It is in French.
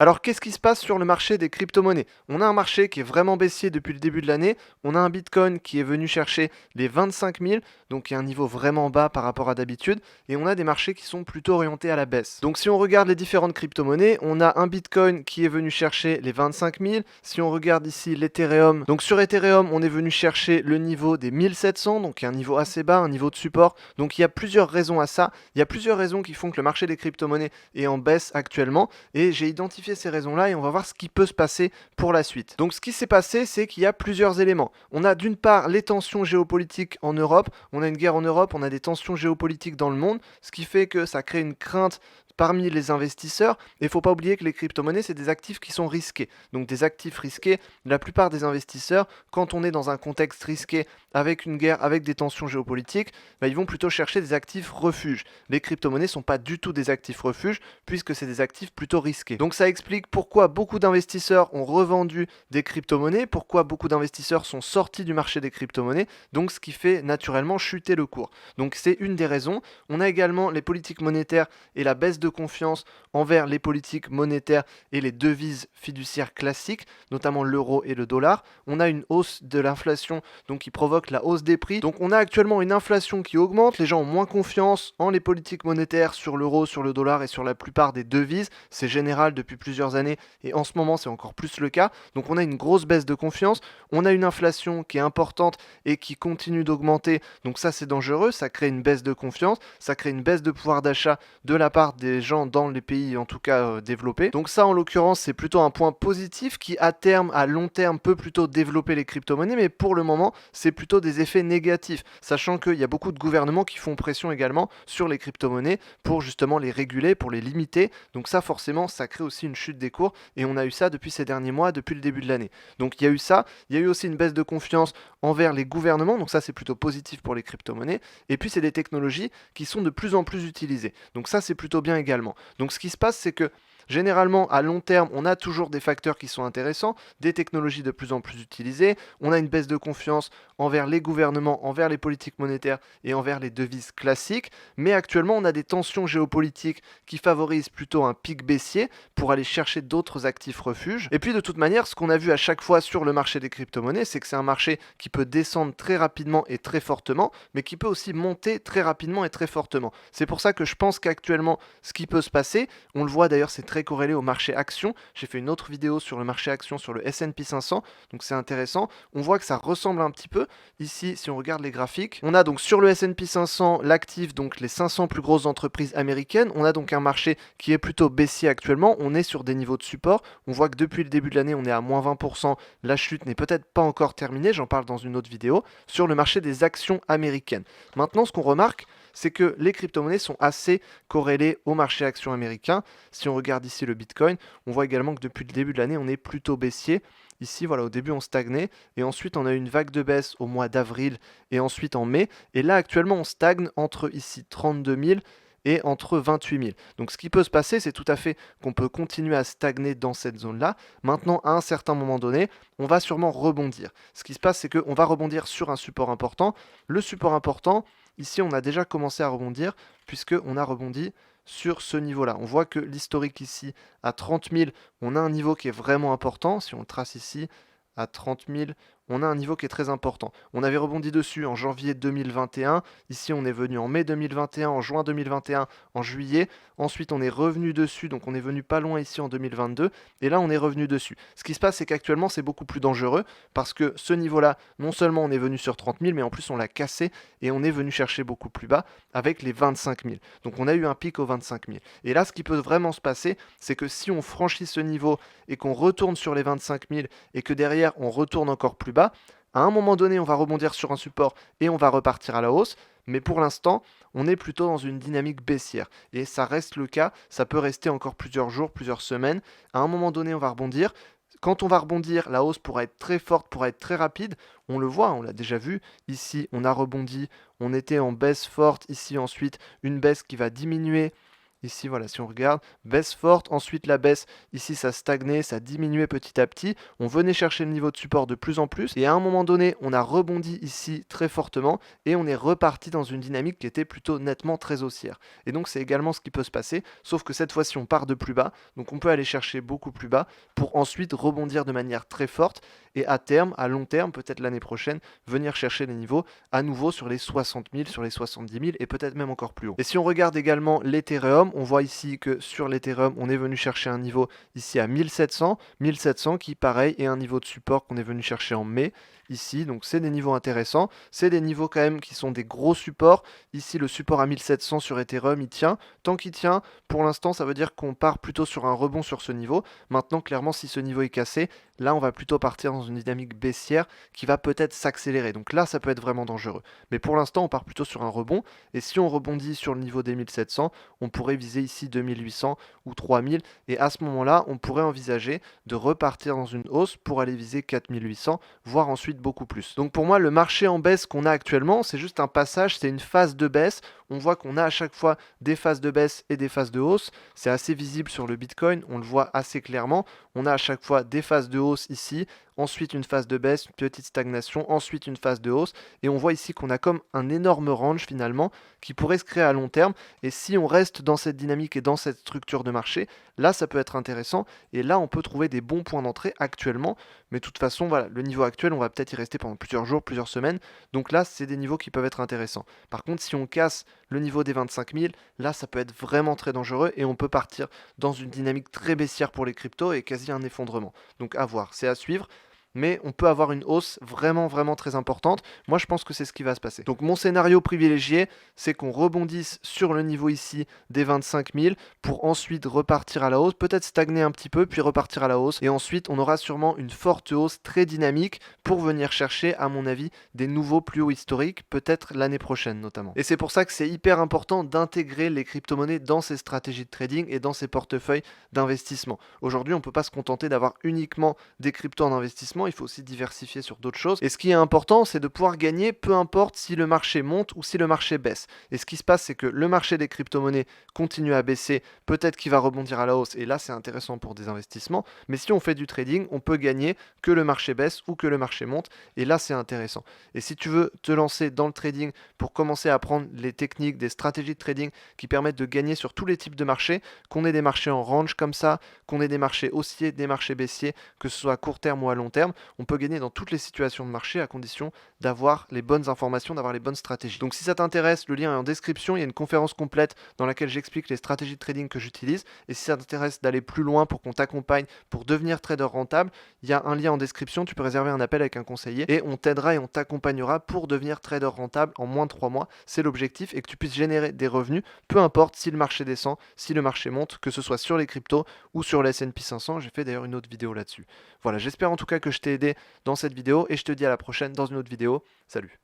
Alors, qu'est-ce qui se passe sur le marché des crypto-monnaies? On a un marché qui est vraiment baissier depuis le début de l'année. On a un Bitcoin qui est venu chercher les 25 000, donc qui est un niveau vraiment bas par rapport à d'habitude. Et on a des marchés qui sont plutôt orientés à la baisse. Donc, si on regarde les différentes crypto-monnaies, on a un Bitcoin qui est venu chercher les 25 000. Si on regarde ici l'Ethereum, donc sur Ethereum, on est venu chercher le niveau des 1700, donc un niveau assez bas, un niveau de support. Donc, il y a plusieurs raisons à ça. Il y a plusieurs raisons qui font que le marché des crypto-monnaies est en baisse actuellement. Et j'ai identifié ces raisons-là et on va voir ce qui peut se passer pour la suite. Donc ce qui s'est passé, c'est qu'il y a plusieurs éléments. On a d'une part les tensions géopolitiques en Europe, on a une guerre en Europe, on a des tensions géopolitiques dans le monde, ce qui fait que ça crée une crainte parmi les investisseurs. Et il ne faut pas oublier que les crypto-monnaies, c'est des actifs qui sont risqués. Donc des actifs risqués, la plupart des investisseurs, quand on est dans un contexte risqué avec une guerre, avec des tensions géopolitiques, ils vont plutôt chercher des actifs refuges. Les crypto-monnaies ne sont pas du tout des actifs refuges, puisque c'est des actifs plutôt risqués. Donc ça explique pourquoi beaucoup d'investisseurs ont revendu des crypto-monnaies, pourquoi beaucoup d'investisseurs sont sortis du marché des crypto-monnaies, donc ce qui fait naturellement chuter le cours. Donc c'est une des raisons. On a également les politiques monétaires et la baisse de confiance envers les politiques monétaires et les devises fiduciaires classiques, notamment l'euro et le dollar. On a une hausse de l'inflation, donc qui provoque la hausse des prix. Donc on a actuellement une inflation qui augmente, les gens ont moins confiance en les politiques monétaires sur l'euro, sur le dollar et sur la plupart des devises. C'est général depuis plusieurs années et en ce moment c'est encore plus le cas. Donc on a une grosse baisse de confiance, on a une inflation qui est importante et qui continue d'augmenter. Donc ça c'est dangereux, ça crée une baisse de confiance, ça crée une baisse de pouvoir d'achat de la part des gens dans les pays en tout cas développés. Donc ça en l'occurrence c'est plutôt un point positif qui à terme, à long terme peut plutôt développer les crypto-monnaies, mais pour le moment c'est plutôt des effets négatifs, sachant qu'il y a beaucoup de gouvernements qui font pression également sur les crypto-monnaies pour justement les réguler, pour les limiter. Donc ça forcément ça crée aussi une chute des cours et on a eu ça depuis ces derniers mois, depuis le début de l'année. Donc il y a eu ça, il y a eu aussi une baisse de confiance envers les gouvernements, donc ça c'est plutôt positif pour les crypto-monnaies. Et puis c'est des technologies qui sont de plus en plus utilisées. Donc ça c'est plutôt bien également. Donc ce qui se passe c'est que généralement, à long terme, on a toujours des facteurs qui sont intéressants, des technologies de plus en plus utilisées, on a une baisse de confiance envers les gouvernements, envers les politiques monétaires et envers les devises classiques, mais actuellement, on a des tensions géopolitiques qui favorisent plutôt un pic baissier pour aller chercher d'autres actifs refuges. Et puis, de toute manière, ce qu'on a vu à chaque fois sur le marché des crypto-monnaies, c'est que c'est un marché qui peut descendre très rapidement et très fortement, mais qui peut aussi monter très rapidement et très fortement. C'est pour ça que je pense qu'actuellement, ce qui peut se passer, on le voit d'ailleurs, c'est très corrélé au marché action. J'ai fait une autre vidéo sur le marché action sur le S&P 500, donc c'est intéressant. On voit que ça ressemble un petit peu. Ici, si on regarde les graphiques, on a donc sur le S&P 500 l'actif, donc les 500 plus grosses entreprises américaines. On a donc un marché qui est plutôt baissier actuellement. On est sur des niveaux de support. On voit que depuis le début de l'année, on est à moins 20%. La chute n'est peut-être pas encore terminée. J'en parle dans une autre vidéo sur le marché des actions américaines. Maintenant, ce qu'on remarque, c'est que les crypto-monnaies sont assez corrélées au marché action américain. Si on regarde ici le Bitcoin, on voit également que depuis le début de l'année, on est plutôt baissier. Ici, voilà, au début, on stagnait et ensuite, on a eu une vague de baisse au mois d'avril et ensuite en mai. Et là, actuellement, on stagne entre ici 32 000 et entre 28 000. Donc ce qui peut se passer, c'est tout à fait qu'on peut continuer à stagner dans cette zone-là. Maintenant, à un certain moment donné, on va sûrement rebondir. Ce qui se passe, c'est qu'on va rebondir sur un support important. Le support important, ici, on a déjà commencé à rebondir puisqu'on a rebondi sur ce niveau-là. On voit que l'historique ici, à 30 000, on a un niveau qui est vraiment important. Si on le trace ici, à 30 000, on a un niveau qui est très important. On avait rebondi dessus en janvier 2021. Ici, on est venu en mai 2021, en juin 2021, en juillet. Ensuite, on est revenu dessus, donc on est venu pas loin ici en 2022. Et là, on est revenu dessus. Ce qui se passe, c'est qu'actuellement, c'est beaucoup plus dangereux parce que ce niveau-là, non seulement on est venu sur 30 000, mais en plus, on l'a cassé et on est venu chercher beaucoup plus bas avec les 25 000. Donc, on a eu un pic aux 25 000. Et là, ce qui peut vraiment se passer, c'est que si on franchit ce niveau et qu'on retourne sur les 25 000 et que derrière, on retourne encore plus bas, à un moment donné, on va rebondir sur un support et on va repartir à la hausse. Mais pour l'instant, on est plutôt dans une dynamique baissière. Et ça reste le cas, ça peut rester encore plusieurs jours, plusieurs semaines. À un moment donné, on va rebondir. Quand on va rebondir, la hausse pourra être très forte, pourra être très rapide. On le voit, on l'a déjà vu. Ici, on a rebondi, on était en baisse forte. Ici, ensuite, une baisse qui va diminuer Ici, voilà, si on regarde, baisse forte, ensuite la baisse, ici ça stagnait, ça diminuait petit à petit, on venait chercher le niveau de support de plus en plus, et à un moment donné, on a rebondi ici très fortement, et on est reparti dans une dynamique qui était plutôt nettement très haussière. Et donc c'est également ce qui peut se passer, sauf que cette fois-ci on part de plus bas, donc on peut aller chercher beaucoup plus bas, pour ensuite rebondir de manière très forte, et à terme, à long terme, peut-être l'année prochaine, venir chercher les niveaux à nouveau sur les 60 000, sur les 70 000, et peut-être même encore plus haut. Et si on regarde également l'Ethereum, on voit ici que sur l'Ethereum, on est venu chercher un niveau ici à 1700, 1700 qui pareil est un niveau de support qu'on est venu chercher en mai ici, donc c'est des niveaux intéressants, c'est des niveaux quand même qui sont des gros supports. Ici le support à 1700 sur Ethereum il tient, tant qu'il tient, pour l'instant ça veut dire qu'on part plutôt sur un rebond sur ce niveau. Maintenant clairement si ce niveau est cassé, là on va plutôt partir dans une dynamique baissière qui va peut-être s'accélérer, donc là ça peut être vraiment dangereux. Mais pour l'instant on part plutôt sur un rebond, et si on rebondit sur le niveau des 1700, on pourrait viser ici 2800 ou 3000, et à ce moment-là, on pourrait envisager de repartir dans une hausse pour aller viser 4800, voire ensuite beaucoup plus. Donc pour moi, le marché en baisse qu'on a actuellement, c'est juste un passage, c'est une phase de baisse. On voit qu'on a à chaque fois des phases de baisse et des phases de hausse. C'est assez visible sur le Bitcoin, on le voit assez clairement. On a à chaque fois des phases de hausse ici, ensuite une phase de baisse, une petite stagnation, ensuite une phase de hausse. Et on voit ici qu'on a comme un énorme range finalement qui pourrait se créer à long terme. Et si on reste dans cette dynamique et dans cette structure de marché, là ça peut être intéressant. Et là on peut trouver des bons points d'entrée actuellement. Mais de toute façon, voilà, le niveau actuel, on va peut-être y rester pendant plusieurs jours, plusieurs semaines. Donc là, c'est des niveaux qui peuvent être intéressants. Par contre, si on casse le niveau des 25 000, là ça peut être vraiment très dangereux et on peut partir dans une dynamique très baissière pour les cryptos et quasi un effondrement. Donc à voir, c'est à suivre, mais on peut avoir une hausse vraiment très importante. Moi je pense que c'est ce qui va se passer. Donc mon scénario privilégié, c'est qu'on rebondisse sur le niveau ici des 25 000 pour ensuite repartir à la hausse, peut-être stagner un petit peu puis repartir à la hausse, et ensuite on aura sûrement une forte hausse très dynamique pour venir chercher à mon avis des nouveaux plus hauts historiques, peut-être l'année prochaine notamment. Et c'est pour ça que c'est hyper important d'intégrer les crypto-monnaies dans ces stratégies de trading et dans ces portefeuilles d'investissement. Aujourd'hui on ne peut pas se contenter d'avoir uniquement des cryptos en investissement, il faut aussi diversifier sur d'autres choses. Et ce qui est important, c'est de pouvoir gagner peu importe si le marché monte ou si le marché baisse. Et ce qui se passe, c'est que le marché des crypto-monnaies continue à baisser, peut-être qu'il va rebondir à la hausse, et là c'est intéressant pour des investissements. Mais si on fait du trading, on peut gagner que le marché baisse ou que le marché monte, et là c'est intéressant. Et si tu veux te lancer dans le trading pour commencer à apprendre les techniques, des stratégies de trading qui permettent de gagner sur tous les types de marchés, qu'on ait des marchés en range comme ça, qu'on ait des marchés haussiers, des marchés baissiers, que ce soit à court terme ou à long terme, on peut gagner dans toutes les situations de marché à condition d'avoir les bonnes informations, d'avoir les bonnes stratégies. Donc si ça t'intéresse, le lien est en description, il y a une conférence complète dans laquelle j'explique les stratégies de trading que j'utilise. Et si ça t'intéresse d'aller plus loin pour qu'on t'accompagne pour devenir trader rentable, il y a un lien en description, tu peux réserver un appel avec un conseiller et on t'aidera et on t'accompagnera pour devenir trader rentable en moins de 3 mois. C'est l'objectif, et que tu puisses générer des revenus, peu importe si le marché descend, si le marché monte, que ce soit sur les cryptos ou sur le S&P 500. J'ai fait d'ailleurs une autre vidéo là-dessus. Voilà, j'espère en tout cas que je t'ai aidé dans cette vidéo, et je te dis à la prochaine dans une autre vidéo. Salut!